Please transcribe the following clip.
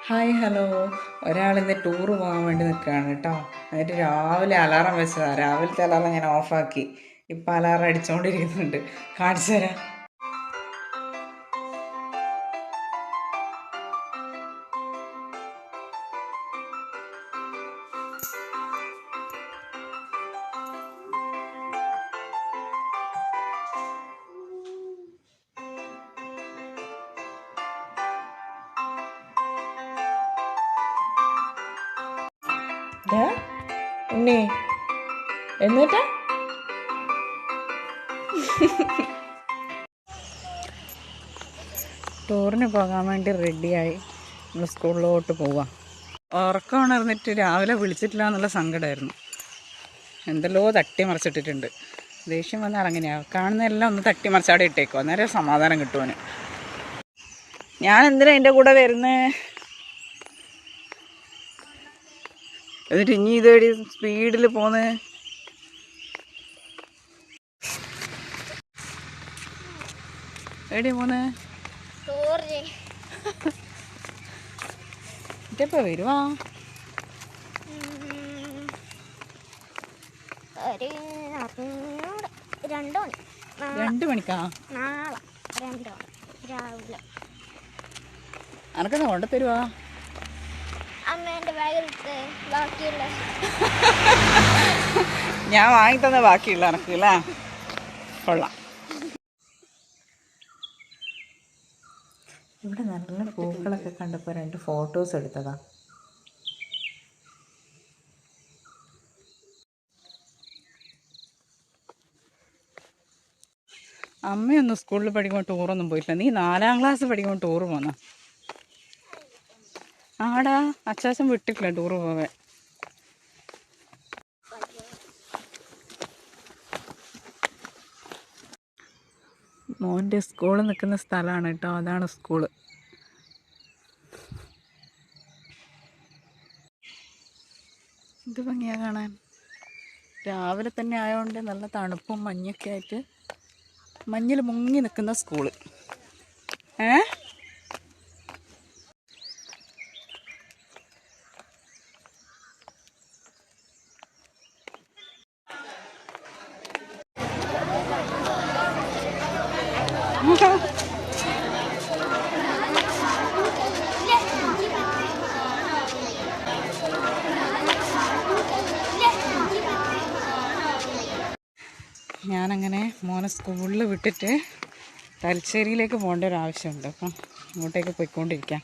Hi hello. ഒരാളിന്ന് tour പോകാൻ വേണ്ടി നിൽക്കുകയാണ് കേട്ടോ. എന്നിട്ട് രാവിലെ അലാറം വെച്ചതാണ്. രാവിലത്തെ അലാറം ഞാൻ ഓഫാക്കി. ഇപ്പം അലാറം അടിച്ചുകൊണ്ടിരിക്കുന്നുണ്ട്. കാണിച്ചു തരാം. ഉണ്ണി എന്നിട്ട് ടൂറിന് പോകാൻ വേണ്ടി റെഡിയായി നമ്മൾ സ്കൂളിലോട്ട് പോവാം. ഉറക്കം ഉണർന്നിട്ട് രാവിലെ വിളിച്ചിട്ടില്ല എന്നുള്ള സങ്കടമായിരുന്നു. എന്തെല്ലോ തട്ടിമറിച്ചിട്ടിട്ടുണ്ട്. ദേഷ്യം വന്നാൽ അങ്ങനെയാണ്. കാണുന്നതെല്ലാം ഒന്ന് തട്ടിമറിച്ചാടെ ഇട്ടേക്കും. അന്നേരം സമാധാനം കിട്ടുവാന്. ഞാൻ എന്തിനാ എൻ്റെ കൂടെ വരുന്നത്? എന്നിട്ട് ഇനി ഇതേടി സ്പീഡിൽ പോന്ന്. എടി പോന്ന് ഇപ്പൊ വരുവാ? 2 മണിക്കാ? അനക്കെന്താ കൊണ്ട് തരുവാ? ഞാൻ വാങ്ങി തന്നെ ബാക്കിയുള്ള എനക്ക് അല്ലേ? കൊള്ളാം. ഇവിടെ നല്ല പൂക്കളൊക്കെ കണ്ടപ്പോൾ 2 ഫോട്ടോസ് എടുത്തതാ. അമ്മയൊന്നും സ്കൂളിൽ പഠിക്കുമ്പോൾ ടൂറൊന്നും പോയിട്ടില്ല. നീ 4ാം ക്ലാസ് പഠിക്കുമ്പോൾ ടൂറ് പോന്ന? ആടാ, അച്ചാച്ചൻ വിട്ടിട്ടില്ല ടൂറ് പോവാൻ. മോൻ്റെ സ്കൂള് നിൽക്കുന്ന സ്ഥലമാണ് കേട്ടോ. അതാണ് സ്കൂള്. ഇത് ഭംഗിയാ കാണാൻ. രാവിലെ തന്നെ ആയതുകൊണ്ട് നല്ല തണുപ്പും മഞ്ഞൊക്കെ ആയിട്ട് മഞ്ഞിൽ മുങ്ങി നിൽക്കുന്ന സ്കൂള്. ഞാനങ്ങനെ മോനെ സ്കൂളിൽ വിട്ടിട്ട് തലശ്ശേരിയിലേക്ക് പോകേണ്ട ഒരു ആവശ്യമുണ്ട്. അപ്പം അങ്ങോട്ടേക്ക് പോയിക്കൊണ്ടിരിക്കാം.